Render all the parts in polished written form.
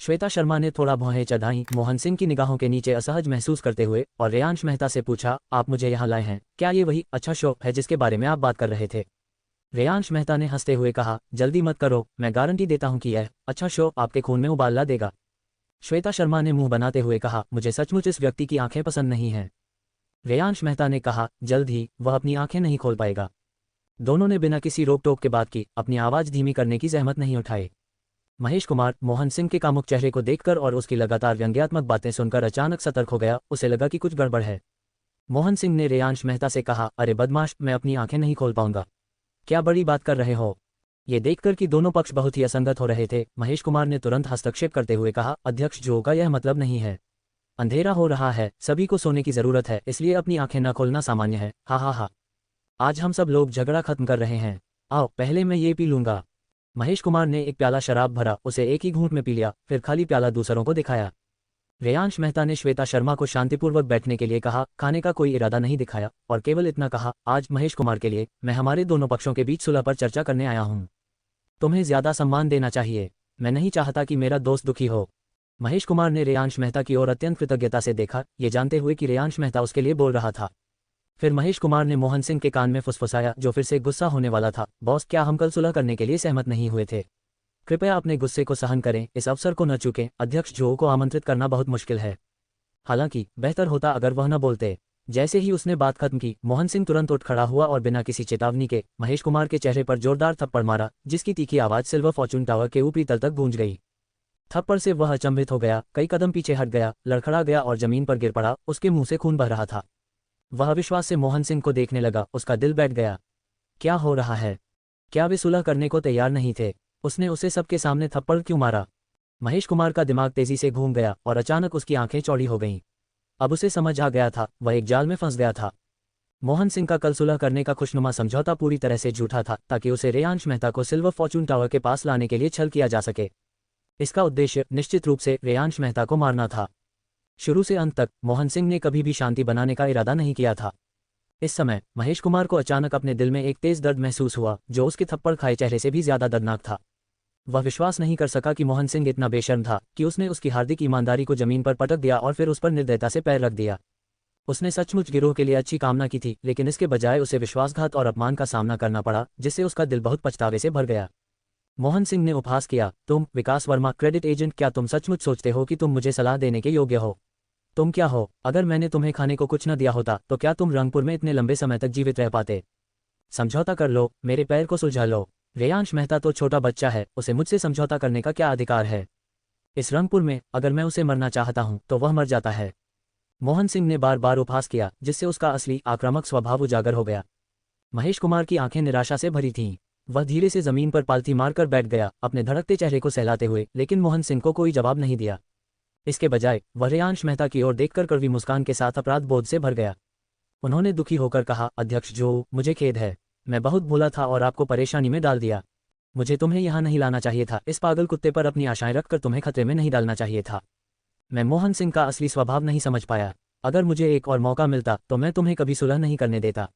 श्वेता शर्मा ने थोड़ा भौहें चढ़ाई, मोहन सिंह की निगाहों के नीचे असहज महसूस करते हुए, और रेयांश मेहता से पूछा, आप मुझे यहाँ लाए हैं, क्या ये वही अच्छा शो है जिसके बारे में आप बात कर रहे थे? रेयांश मेहता ने हंसते हुए कहा, जल्दी मत करो, मैं गारंटी देता हूँ कि यह अच्छा शो आपके खून में उबाल ला देगा। श्वेता शर्मा ने मुंह बनाते हुए कहा, मुझे सचमुच इस व्यक्ति की आंखें पसंद नहीं हैं। रेयांश मेहता ने कहा, जल्द ही वह अपनी आंखें नहीं खोल पाएगा। दोनों ने बिना किसी रोक टोक के बात की, अपनी आवाज़ धीमी करने की जहमत नहीं उठाई। महेश कुमार मोहन सिंह के कामुक चेहरे को देखकर और उसकी लगातार व्यंग्यात्मक बातें सुनकर अचानक सतर्क हो गया। उसे लगा कि कुछ गड़बड़ है। मोहन सिंह ने रेयांश मेहता से कहा, अरे बदमाश, मैं अपनी आंखें नहीं खोल पाऊंगा। क्या बड़ी बात कर रहे हो? ये देखकर कि दोनों पक्ष बहुत ही असंगत हो रहे थे, महेश कुमार ने तुरंत हस्तक्षेप करते हुए कहा, अध्यक्ष जो का यह मतलब नहीं है। अंधेरा हो रहा है, सभी को सोने की जरूरत है, इसलिए अपनी आंखें न खोलना सामान्य है। हा हा हा, आज हम सब लोग झगड़ा खत्म कर रहे हैं। आओ पहले मैं ये पी लूंगा। महेश कुमार ने एक प्याला शराब भरा, उसे एक ही घूंट में पी लिया, फिर खाली प्याला दूसरों को दिखाया। रेयांश मेहता ने श्वेता शर्मा को शांतिपूर्वक बैठने के लिए कहा, खाने का कोई इरादा नहीं दिखाया, और केवल इतना कहा, आज महेश कुमार के लिए मैं हमारे दोनों पक्षों के बीच सुलह पर चर्चा करने आया हूँ। तुम्हें ज्यादा सम्मान देना चाहिए, मैं नहीं चाहता कि मेरा दोस्त दुखी हो। महेश कुमार ने रेयांश मेहता की ओर अत्यंत कृतज्ञता से देखा, ये जानते हुए कि रेयांश मेहता उसके लिए बोल रहा था। फिर महेश कुमार ने मोहन सिंह के कान में फुसफुसाया, जो फिर से गुस्सा होने वाला था, बॉस, क्या हम कल सुलह करने के लिए सहमत नहीं हुए थे? कृपया अपने गुस्से को सहन करें, इस अवसर को न चूकें। अध्यक्ष जो को आमंत्रित करना बहुत मुश्किल है। हालांकि बेहतर होता अगर वह न बोलते। जैसे ही उसने बात खत्म की, मोहन सिंह तुरंत उठ खड़ा हुआ और बिना किसी चेतावनी के महेश कुमार के चेहरे पर जोरदार थप्पड़ मारा, जिसकी तीखी आवाज सिल्वर फॉर्चून टावर के ऊपरी तल तक गूंज गई। थप्पड़ से वह अचंभित हो गया, कई कदम पीछे हट गया, लड़खड़ा गया और जमीन पर गिर पड़ा। उसके मुंह से खून बह रहा था। वह अविश्वास से मोहन सिंह को देखने लगा, उसका दिल बैठ गया। क्या हो रहा है? क्या वे सुलह करने को तैयार नहीं थे? उसने उसे सबके सामने थप्पड़ क्यों मारा? महेश कुमार का दिमाग तेजी से घूम गया और अचानक उसकी आंखें चौड़ी हो गईं। अब उसे समझ आ गया था, वह एक जाल में फंस गया था। मोहन सिंह का कल सुलह करने का खुशनुमा समझौता पूरी तरह से झूठा था, ताकि उसे रेयांश मेहता को सिल्वर फॉर्चून टावर के पास लाने के लिए छल किया जा सके। इसका उद्देश्य निश्चित रूप से रेयांश मेहता को मारना था। शुरू से अंत तक मोहन सिंह ने कभी भी शांति बनाने का इरादा नहीं किया था। इस समय महेश कुमार को अचानक अपने दिल में एक तेज दर्द महसूस हुआ, जो उसके थप्पड़ खाए चेहरे से भी ज्यादा दर्दनाक था। वह विश्वास नहीं कर सका कि मोहन सिंह इतना बेशर्म था कि उसने उसकी हार्दिक ईमानदारी को जमीन पर पटक दिया और फिर उस पर निर्दयता से पैर रख दिया। उसने सचमुच गिरोह के लिए अच्छी कामना की थी, लेकिन इसके बजाय उसे विश्वासघात और अपमान का सामना करना पड़ा, जिससे उसका दिल बहुत पछतावे से भर गया। मोहन सिंह ने उपहास किया, तुम विकास वर्मा, क्रेडिट एजेंट, क्या तुम सचमुच सोचते हो कि तुम मुझे सलाह देने के योग्य हो? तुम क्या हो? अगर मैंने तुम्हें खाने को कुछ न दिया होता तो क्या तुम रंगपुर में इतने लंबे समय तक जीवित रह पाते? समझौता कर लो, मेरे पैर को सुलझा लो। रेयांश मेहता तो छोटा बच्चा है, उसे मुझसे समझौता करने का क्या अधिकार है? इस रंगपुर में अगर मैं उसे मरना चाहता हूं तो वह मर जाता है। मोहन सिंह ने बार बार उपहास किया, जिससे उसका असली आक्रामक स्वभाव उजागर हो गया। महेश कुमार की आंखें निराशा से भरी थीं। वह धीरे से जमीन पर पालथी मारकर बैठ गया, अपने धड़कते चेहरे को सहलाते हुए, लेकिन मोहन सिंह को कोई जवाब नहीं दिया। इसके बजाय वह रेयांश मेहता की ओर देखकर कड़वी मुस्कान के साथ अपराध बोध से भर गया। उन्होंने दुखी होकर कहा, अध्यक्ष जो, मुझे खेद है, मैं बहुत भोला था और आपको परेशानी में डाल दिया। मुझे तुम्हें यहाँ नहीं लाना चाहिए था, इस पागल कुत्ते पर अपनी आशाएं रखकर तुम्हें खतरे में नहीं डालना चाहिए था। मैं मोहन सिंह का असली स्वभाव नहीं समझ पाया। अगर मुझे एक और मौका मिलता तो मैं तुम्हें कभी सुलह नहीं करने देता।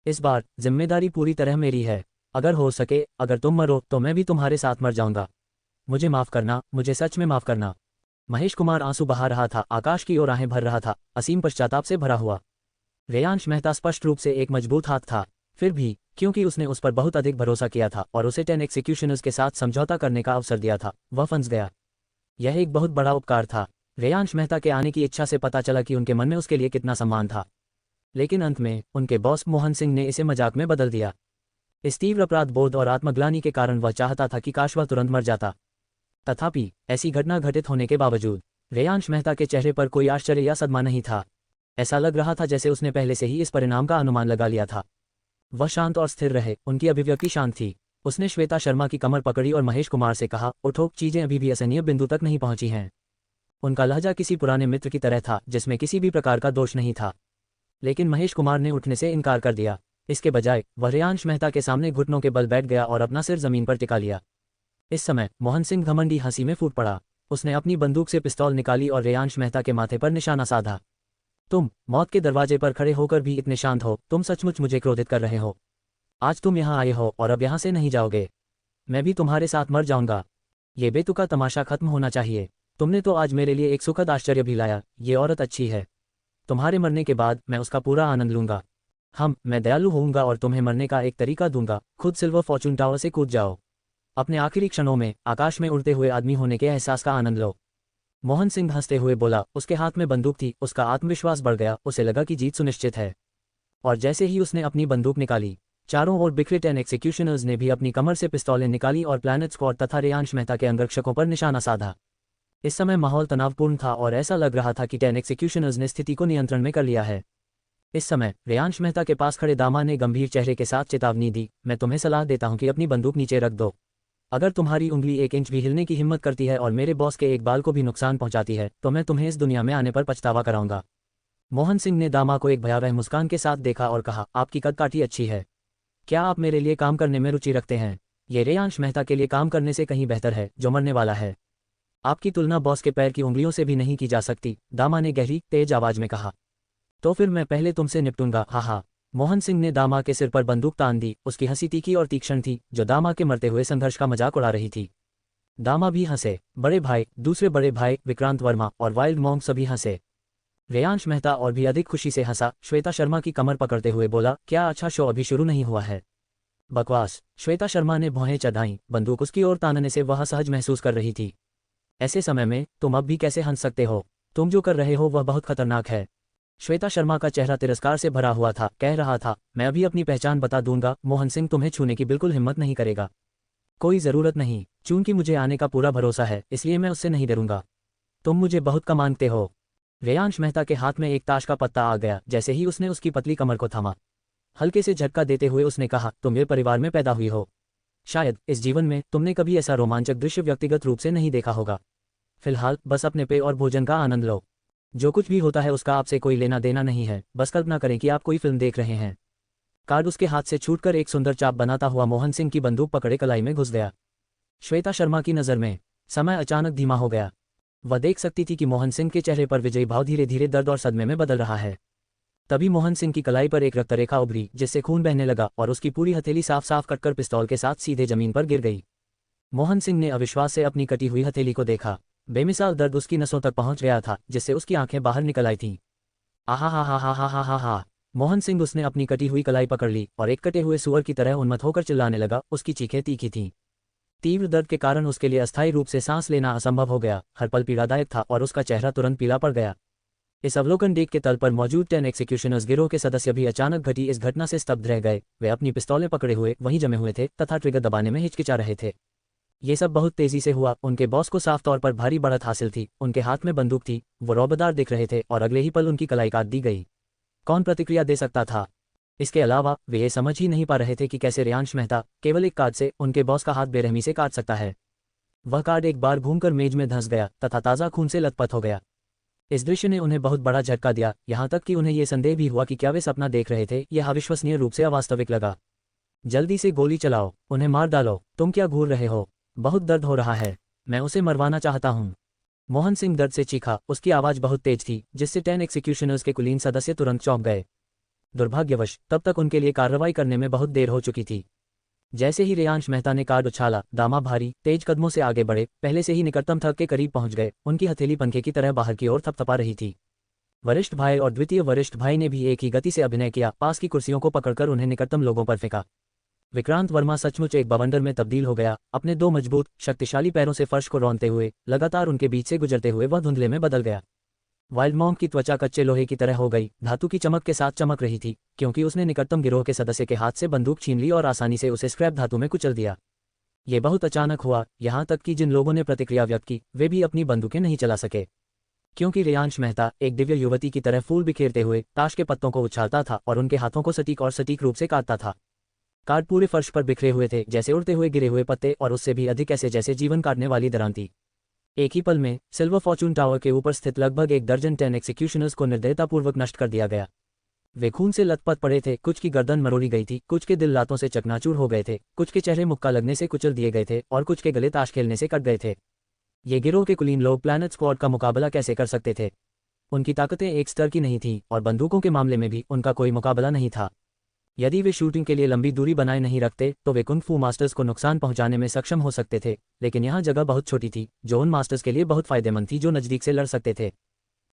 इस बार जिम्मेदारी पूरी तरह मेरी है। अगर हो सके, अगर तुम मरो तो मैं भी तुम्हारे साथ मर जाऊंगा। मुझे माफ करना, मुझे सच में माफ करना। महेश कुमार आंसू बहा रहा था, आकाश की ओर आहें भर रहा था, असीम पश्चाताप से भरा हुआ। रेयांश मेहता स्पष्ट रूप से एक मजबूत हाथ था, फिर भी क्योंकि उसने उस पर बहुत अधिक भरोसा किया था और उसे 10 एग्जीक्यूशनर्स के साथ समझौता करने का अवसर दिया था, वह फंस गया। यह एक बहुत बड़ा उपकार था। रेयांश मेहता के आने की इच्छा से पता चला कि उनके मन में उसके लिए कितना सम्मान था, लेकिन अंत में उनके बॉस मोहन सिंह ने इसे मजाक में बदल दिया। इस तीव्र अपराध बोध और आत्मग्लानि के कारण वह चाहता था कि काश वह तुरंत मर जाता। तथापि ऐसी घटना घटित होने के बावजूद रेयांश मेहता के चेहरे पर कोई आश्चर्य या सदमा नहीं था। ऐसा लग रहा था जैसे उसने पहले से ही इस परिणाम का अनुमान लगा लिया था। वह शांत और स्थिर रहे, उनकी अभिव्यक्ति शांत थी। उसने श्वेता शर्मा की कमर पकड़ी और महेश कुमार से कहा, उठो, चीजें अभी भी असहनीय बिंदु तक नहीं पहुंची हैं। उनका लहजा किसी पुराने मित्र की तरह था, जिसमें किसी भी प्रकार का दोष नहीं था। लेकिन महेश कुमार ने उठने से इनकार कर दिया। इसके बजाय वह रेयांश मेहता के सामने घुटनों के बल बैठ गया और अपना सिर जमीन पर टिका लिया। इस समय मोहन सिंह घमंडी हंसी में फूट पड़ा। उसने अपनी बंदूक से पिस्तौल निकाली और रेयांश मेहता के माथे पर निशाना साधा। तुम मौत के दरवाजे पर खड़े होकर भी इतने शांत हो, तुम सचमुच मुझे क्रोधित कर रहे हो। आज तुम यहाँ आए हो और अब यहाँ से नहीं जाओगे। मैं भी तुम्हारे साथ मर जाऊंगा। ये बेतुका तमाशा खत्म होना चाहिए। तुमने तो आज मेरे लिए एक सुखद आश्चर्य भी लाया। ये औरत अच्छी है। तुम्हारे मरने के बाद मैं उसका पूरा आनंद लूंगा। मैं दयालु होऊंगा और तुम्हें मरने का एक तरीका दूंगा। खुद सिल्वर फॉर्चून टावर से कूद जाओ। अपने आखिरी क्षणों में आकाश में उड़ते हुए आदमी होने के एहसास का आनंद लो। मोहन सिंह हंसते हुए बोला। उसके हाथ में बंदूक थी। उसका आत्मविश्वास बढ़ गया। उसे लगा कि जीत सुनिश्चित है। और जैसे ही उसने अपनी बंदूक निकाली, चारों ओर बिखरे 10 एग्जीक्यूशनर्स ने भी अपनी कमर से पिस्तौलें निकाली और प्लैनेट स्क्वाड तथा रेयांश मेहता के अंगरक्षकों पर निशाना साधा। इस समय माहौल तनावपूर्ण था और ऐसा लग रहा था कि 10 एग्जीक्यूशनर्स ने स्थिति को नियंत्रण में कर लिया है। इस समय रेयांश मेहता के पास खड़े दामा ने गंभीर चेहरे के साथ चेतावनी दी। मैं तुम्हें सलाह देता हूं कि अपनी बंदूक नीचे रख दो। अगर तुम्हारी उंगली 1 इंच भी हिलने की हिम्मत करती है और मेरे बॉस के एक बाल को भी नुकसान पहुंचाती है तो मैं तुम्हें इस दुनिया में आने पर पछतावा कराऊंगा। मोहन सिंह ने दामा को एक भयावह मुस्कान के साथ देखा और कहा, आपकी कदकाठी अच्छी है। क्या आप मेरे लिए काम करने में रुचि रखते हैं? ये रेयांश मेहता के लिए काम करने से कहीं बेहतर है, जो मरने वाला है। आपकी तुलना बॉस के पैर की उंगलियों से भी नहीं की जा सकती, दामा ने गहरी तेज आवाज में कहा। तो फिर मैं पहले तुमसे निपटूंगा। हा। मोहन सिंह ने दामा के सिर पर बंदूक तान दी। उसकी हंसी तीखी और तीक्ष्ण थी, जो दामा के मरते हुए संघर्ष का मजाक उड़ा रही थी। दामा भी हंसे। बड़े भाई, दूसरे बड़े भाई विक्रांत वर्मा और वाइल्ड मॉन्क सभी हंसे। रेयांश मेहता और भी अधिक खुशी से हंसा। श्वेता शर्मा की कमर पकड़ते हुए बोला, क्या अच्छा शो अभी शुरू नहीं हुआ है? बकवास। श्वेता शर्मा ने भौहें चढ़ाईं। बंदूक उसकी ओर तानने से वह असहज महसूस कर रही थी। ऐसे समय में तुम अब भी कैसे हंस सकते हो? तुम जो कर रहे हो वह बहुत खतरनाक है। श्वेता शर्मा का चेहरा तिरस्कार से भरा हुआ था। कह रहा था, मैं अभी अपनी पहचान बता दूंगा। मोहन सिंह तुम्हें छूने की बिल्कुल हिम्मत नहीं करेगा। कोई जरूरत नहीं। चूंकि मुझे आने का पूरा भरोसा है, इसलिए मैं उससे नहीं डरूंगा। तुम मुझे बहुत कम मानते हो। रेयांश मेहता के हाथ में एक ताश का पत्ता आ गया। जैसे ही उसने उसकी पतली कमर को थामा, हल्के से झटका देते हुए उसने कहा, तुम मेरे परिवार में पैदा हुई हो। शायद इस जीवन में तुमने कभी ऐसा रोमांचक दृश्य व्यक्तिगत रूप से नहीं देखा होगा। फिलहाल बस अपने पेय और भोजन का आनंद लो। जो कुछ भी होता है उसका आपसे कोई लेना देना नहीं है। बस कल्पना करें कि आप कोई फिल्म देख रहे हैं। कार्ड उसके हाथ से छूटकर एक सुंदर चाप बनाता हुआ मोहन सिंह की बंदूक पकड़े कलाई में घुस गया। श्वेता शर्मा की नज़र में समय अचानक धीमा हो गया। वह देख सकती थी कि मोहन सिंह के चेहरे पर विजयी भाव धीरे धीरे दर्द और सदमे में बदल रहा है। तभी मोहन सिंह की कलाई पर एक रक्तरेखा उभरी, जिससे खून बहने लगा और उसकी पूरी हथेली साफ साफ कटकर पिस्तौल के साथ सीधे जमीन पर गिर गई। मोहन सिंह ने अविश्वास से अपनी कटी हुई हथेली को देखा। बेमिसाल दर्द उसकी नसों तक पहुंच गया था, जिससे उसकी आंखें बाहर निकल आई थीं। आहा हा हा हा हा हा हा हा। मोहन सिंह उसने अपनी कटी हुई कलाई पकड़ ली और एक कटे हुए सुअर की तरह उन्मत्त होकर चिल्लाने लगा। उसकी चीखें तीखी थीं। तीव्र दर्द के कारण उसके लिए अस्थायी रूप से सांस लेना असंभव हो गया। हर पल पीड़ादायक था और उसका चेहरा तुरंत पीला पड़ गया। इस अवलोकन डेक के तल पर मौजूद 10 एग्जीक्यूशनर्स गिरोह के सदस्य भी अचानक घटी इस घटना से स्तब्ध रह गए। वे अपनी पिस्तौलें पकड़े हुए वहीं जमे हुए थे तथा ट्रिगर दबाने में हिचकिचा रहे थे। ये सब बहुत तेजी से हुआ। उनके बॉस को साफ तौर पर भारी बढ़त हासिल थी। उनके हाथ में बंदूक थी। वो रौबदार दिख रहे थे और अगले ही पल उनकी कलाई काट दी गई। कौन प्रतिक्रिया दे सकता था? इसके अलावा वे ये समझ ही नहीं पा रहे थे कि कैसे रेयांश मेहता केवल एक कार्ड से उनके बॉस का हाथ बेरहमी से काट सकता है। वह कार्ड एक बार घूमकर मेज में धंस गया तथा ताज़ा खून से लथपथ हो गया। इस दृश्य ने उन्हें बहुत बड़ा झटका दिया, यहाँ तक कि उन्हें ये संदेह भी हुआ कि क्या वे सपना देख रहे थे। यह अविश्वसनीय रूप से अवास्तविक लगा। जल्दी से गोली चलाओ, उन्हें मार डालो। तुम क्या घूर रहे हो? बहुत दर्द हो रहा है। मैं उसे मरवाना चाहता हूँ। मोहन सिंह दर्द से चीखा। उसकी आवाज़ बहुत तेज थी, जिससे 10 एग्जीक्यूशनर्स के कुलीन सदस्य तुरंत चौंक गए। दुर्भाग्यवश तब तक उनके लिए कार्रवाई करने में बहुत देर हो चुकी थी। जैसे ही रेयांश मेहता ने कार्ड उछाला, दामा भारी तेज कदमों से आगे बढ़े, पहले से ही निकटतम थग के करीब पहुंच गए। उनकी हथेली पंखे की तरह बाहर की ओर थपथपा रही थी। वरिष्ठ भाई और द्वितीय वरिष्ठ भाई ने भी एक ही गति से अभिनय किया। पास की कुर्सियों को पकड़कर उन्हें निकटतम लोगों पर फेंका। विक्रांत वर्मा सचमुच एक बवंडर में तब्दील हो गया। अपने 2 मजबूत शक्तिशाली पैरों से फर्श को रौंदते हुए लगातार उनके बीच से गुजरते हुए वह धुंधले में बदल गया। वाइल्ड मॉन्क की त्वचा कच्चे लोहे की तरह हो गई, धातु की चमक के साथ चमक रही थी, क्योंकि उसने निकटतम गिरोह के सदस्य के हाथ से बंदूक छीन ली और आसानी से उसे स्क्रैप धातु में कुचल दिया। ये बहुत अचानक हुआ, यहाँ तक कि जिन लोगों ने प्रतिक्रिया व्यक्त की वे भी अपनी बंदूकें नहीं चला सके, क्योंकि रेयांश मेहता एक दिव्य युवती की तरह फूल बिखेरते हुए ताश के पत्तों को उछालता था और उनके हाथों को सटीक रूप से काटता था। कार्ड पूरे फर्श पर बिखरे हुए थे, जैसे उड़ते हुए गिरे हुए पत्ते, और उससे भी अधिक ऐसे जैसे जीवन काटने वाली दरांती। एक ही पल में सिल्वर फॉर्चून टावर के ऊपर स्थित लगभग एक दर्जन 10 एग्जीक्यूशनर्स को निर्दयतापूर्वक नष्ट कर दिया गया। वे खून से लथपथ पड़े थे। कुछ की गर्दन मरोड़ी गई थी, कुछ के दिल लातों से चकनाचूर हो गए थे, कुछ के चेहरे मुक्का लगने से कुचल दिए गए थे और कुछ के गले ताश खेलने से कट गए थे। ये गिरोह के कुलीन लोग प्लैनेट स्क्वाड का मुकाबला कैसे कर सकते थे? उनकी ताकतें एक स्तर की नहीं थीं और बंदूकों के मामले में भी उनका कोई मुकाबला नहीं था। यदि वे शूटिंग के लिए लंबी दूरी बनाए नहीं रखते तो वे कुंग फू मास्टर्स को नुकसान पहुंचाने में सक्षम हो सकते थे, लेकिन यहाँ जगह बहुत छोटी थी जो उन मास्टर्स के लिए बहुत फायदेमंद थी जो नज़दीक से लड़ सकते थे।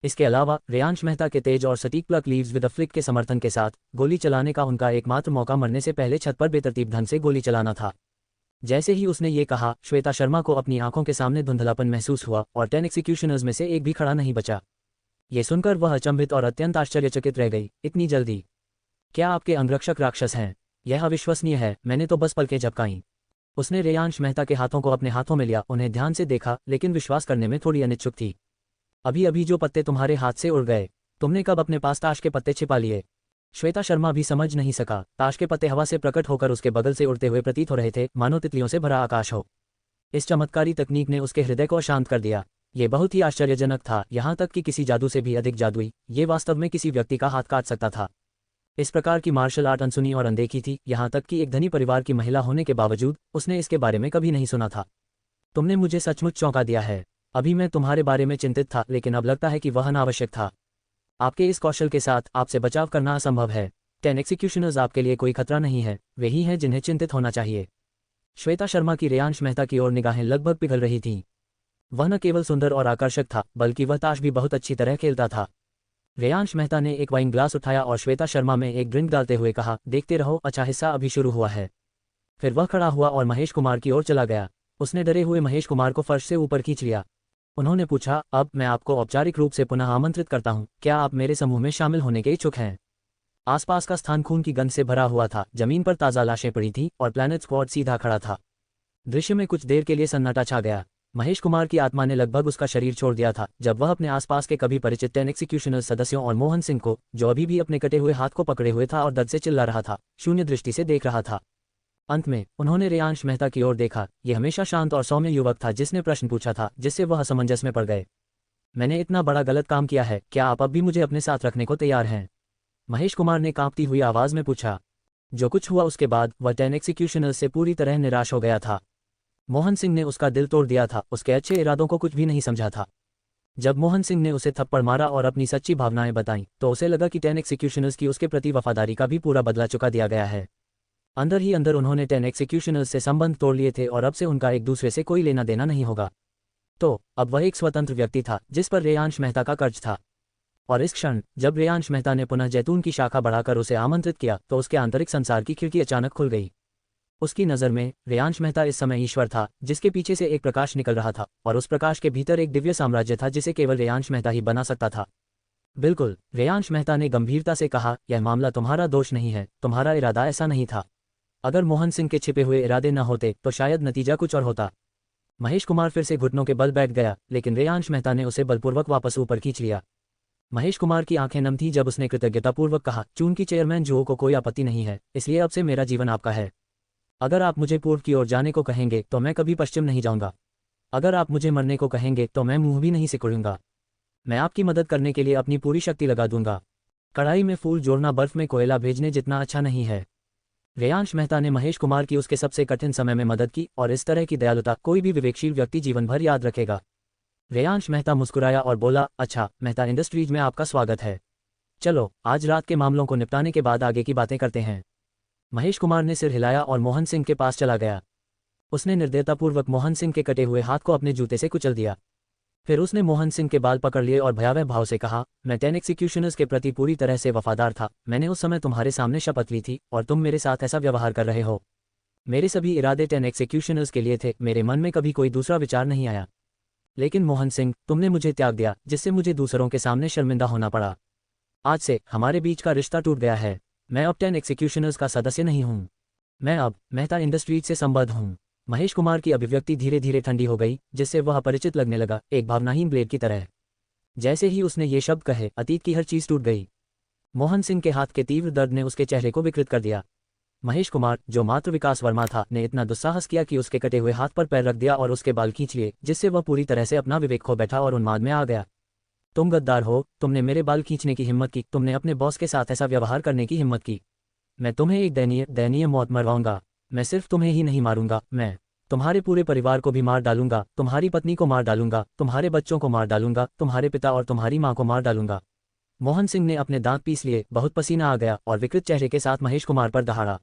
इसके अलावा रेयांश मेहता के तेज और सटीक pluck leaves with a flick के समर्थन के साथ गोली चलाने का उनका एकमात्र मौका मरने से पहले छत पर बेतरतीब ढंग से गोली चलाना था। जैसे ही उसने ये कहा, श्वेता शर्मा को अपनी आंखों के सामने धुंधलापन महसूस हुआ और 10 एग्जीक्यूशनर्स में से एक भी खड़ा नहीं बचा। ये सुनकर वह अचंभित और अत्यंत आश्चर्यचकित रह गई। इतनी जल्दी? क्या आपके अंगरक्षक राक्षस हैं? यह अविश्वसनीय है, मैंने तो बस पलकें झपकाईं। उसने रेयांश मेहता के हाथों को अपने हाथों में लिया, उन्हें ध्यान से देखा, लेकिन विश्वास करने में थोड़ी अनिच्छुक थी। अभी अभी जो पत्ते तुम्हारे हाथ से उड़ गए, तुमने कब अपने पास ताश के पत्ते छिपा लिए? श्वेता शर्मा भी समझ नहीं सका। ताश के पत्ते हवा से प्रकट होकर उसके बगल से उड़ते हुए प्रतीत हो रहे थे, मानो तितलियों से भरा आकाश हो। इस चमत्कारी तकनीक ने उसके हृदय को शांत कर दिया। ये बहुत ही आश्चर्यजनक था, यहाँ तक कि किसी जादू से भी अधिक जादुई। ये वास्तव में किसी व्यक्ति का हाथ काट सकता था। इस प्रकार की मार्शल आर्ट अनसुनी और अनदेखी थी, यहाँ तक कि एक धनी परिवार की महिला होने के बावजूद उसने इसके बारे में कभी नहीं सुना था। तुमने मुझे सचमुच चौंका दिया है। अभी मैं तुम्हारे बारे में चिंतित था, लेकिन अब लगता है कि वह अनावश्यक था। आपके इस कौशल के साथ आपसे बचाव करना असंभव है। 10 एग्जीक्यूशनर्स आपके लिए कोई खतरा नहीं है, वे ही हैं जिन्हें चिंतित होना चाहिए। श्वेता शर्मा की रेयांश मेहता की ओर निगाहें लगभग पिघल रही थीं। वह न केवल सुंदर और आकर्षक था, बल्कि वह ताश भी बहुत अच्छी तरह खेलता था। रेयांश मेहता ने एक वाइन ग्लास उठाया और श्वेता शर्मा में एक ड्रिंक डालते हुए कहा, देखते रहो, अच्छा हिस्सा अभी शुरू हुआ है। फिर वह खड़ा हुआ और महेश कुमार की ओर चला गया। उसने डरे हुए महेश कुमार को फर्श से ऊपर खींच लिया। उन्होंने पूछा, अब मैं आपको औपचारिक रूप से पुनः आमंत्रित करता हूं, क्या आप मेरे समूह में शामिल होने के इच्छुक हैं? आसपास का स्थान खून की गंध से भरा हुआ था, जमीन पर ताज़ा लाशें पड़ी थीं और प्लैनेट स्क्वाड सीधा खड़ा था। दृश्य में कुछ देर के लिए सन्नाटा छा गया। महेश कुमार की आत्मा ने लगभग उसका शरीर छोड़ दिया था जब वह अपने आसपास के कभी परिचित 10 एग्जीक्यूशनर्स सदस्यों और मोहन सिंह को, जो अभी भी अपने कटे हुए हाथ को पकड़े हुए था और दर्द से चिल्ला रहा था, शून्य दृष्टि से देख रहा था। अंत में उन्होंने रेयांश मेहता की ओर देखा। यह हमेशा शांत और सौम्य युवक था जिसने प्रश्न पूछा था, जिससे वह असमंजस में पड़ गए। मैंने इतना बड़ा गलत काम किया है, क्या आप अब भी मुझे अपने साथ रखने को तैयार हैं? महेश कुमार ने कांपती हुई आवाज में पूछा। जो कुछ हुआ उसके बाद वह 10 एग्जीक्यूशनर्स से पूरी तरह निराश हो गया था। मोहन सिंह ने उसका दिल तोड़ दिया था, उसके अच्छे इरादों को कुछ भी नहीं समझा था। जब मोहन सिंह ने उसे थप्पड़ मारा और अपनी सच्ची भावनाएं बताईं, तो उसे लगा कि 10 एग्जीक्यूशनर्स की उसके प्रति वफादारी का भी पूरा बदला चुका दिया गया है। अंदर ही अंदर उन्होंने 10 एग्जीक्यूशनर्स से संबंध तोड़ लिए थे और अब से उनका एक दूसरे से कोई लेना देना नहीं होगा। तो अब वह एक स्वतंत्र व्यक्ति था जिस पर रेयांश मेहता का कर्ज था। और इस क्षण जब रेयांश मेहता ने पुनः जैतून की शाखा बढ़ाकर उसे आमंत्रित किया, तो उसके आंतरिक संसार की खिड़की अचानक खुल गई। उसकी नज़र में रेयांश मेहता इस समय ईश्वर था, जिसके पीछे से एक प्रकाश निकल रहा था, और उस प्रकाश के भीतर एक दिव्य साम्राज्य था जिसे केवल रेयांश मेहता ही बना सकता था। बिल्कुल, रेयांश मेहता ने गंभीरता से कहा, यह मामला तुम्हारा दोष नहीं है, तुम्हारा इरादा ऐसा नहीं था। अगर मोहन सिंह के छिपे हुए इरादे न होते तो शायद नतीजा कुछ और होता। महेश कुमार फिर से घुटनों के बल बैठ गया, लेकिन रेयांश मेहता ने उसे बलपूर्वक वापस ऊपर खींच लिया। महेश कुमार की आंखें नम थीं जब उसने कृतज्ञतापूर्वक कहा, चूंकि चेयरमैन जुओ को कोई आपत्ति नहीं है, इसलिए अब से मेरा जीवन आपका है। अगर आप मुझे पूर्व की ओर जाने को कहेंगे तो मैं कभी पश्चिम नहीं जाऊंगा। अगर आप मुझे मरने को कहेंगे तो मैं मुंह भी नहीं सिकुड़ूंगा। मैं आपकी मदद करने के लिए अपनी पूरी शक्ति लगा दूंगा। कढ़ाई में फूल जोड़ना बर्फ में कोयला भेजने जितना अच्छा नहीं है। रेयांश मेहता ने महेश कुमार की उसके सबसे कठिन समय में मदद की, और इस तरह की दयालुता कोई भी विवेकशील व्यक्ति जीवन भर याद रखेगा। रेयांश मेहता मुस्कुराया और बोला, अच्छा, मेहता इंडस्ट्रीज में आपका स्वागत है। चलो, आज रात के मामलों को निपटाने के बाद आगे की बातें करते हैं। महेश कुमार ने सिर हिलाया और मोहन सिंह के पास चला गया। उसने निर्दयतापूर्वक मोहन सिंह के कटे हुए हाथ को अपने जूते से कुचल दिया। फिर उसने मोहन सिंह के बाल पकड़ लिए और भयावह भाव से कहा, मैं 10 एग्जीक्यूशनर्स के प्रति पूरी तरह से वफादार था। मैंने उस समय तुम्हारे सामने शपथ ली थी और तुम मेरे साथ ऐसा व्यवहार कर रहे हो। मेरे सभी इरादे 10 एग्जीक्यूशनर्स के लिए थे, मेरे मन में कभी कोई दूसरा विचार नहीं आया। लेकिन मोहन सिंह, तुमने मुझे त्याग दिया, जिससे मुझे दूसरों के सामने शर्मिंदा होना पड़ा। आज से हमारे बीच का रिश्ता टूट गया है। मैं अब 10 एग्जीक्यूशनर्स का सदस्य नहीं हूं। मैं अब मेहता इंडस्ट्रीज से संबद्ध हूं। महेश कुमार की अभिव्यक्ति धीरे धीरे ठंडी हो गई, जिससे वह अपरिचित लगने लगा, एक भावनाहीन ब्लेड की तरह। जैसे ही उसने ये शब्द कहे, अतीत की हर चीज टूट गई। मोहन सिंह के हाथ के तीव्र दर्द ने उसके चेहरे को विकृत कर दिया। महेश कुमार, जो मात्र विकास वर्मा था, ने इतना दुस्साहस किया कि उसके कटे हुए हाथ पर पैर रख दिया और उसके बाल खींच लिए, जिससे वह पूरी तरह से अपना विवेक खो बैठा और उन्माद में आ गया। तुम गद्दार हो, तुमने मेरे बाल खींचने की हिम्मत की, तुमने अपने बॉस के साथ ऐसा व्यवहार करने की हिम्मत की। मैं तुम्हें एक दयनीय मौत मरवाऊंगा। मैं सिर्फ तुम्हें ही नहीं मारूंगा, मैं तुम्हारे पूरे परिवार को भी मार डालूंगा। तुम्हारी पत्नी को मार डालूंगा, तुम्हारे बच्चों को मार डालूंगा, तुम्हारे पिता और तुम्हारी माँ को मार डालूंगा। मोहन सिंह ने अपने दांत पीस लिए, बहुत पसीना आ गया और विकृत चेहरे के साथ महेश कुमार पर दहाड़ा।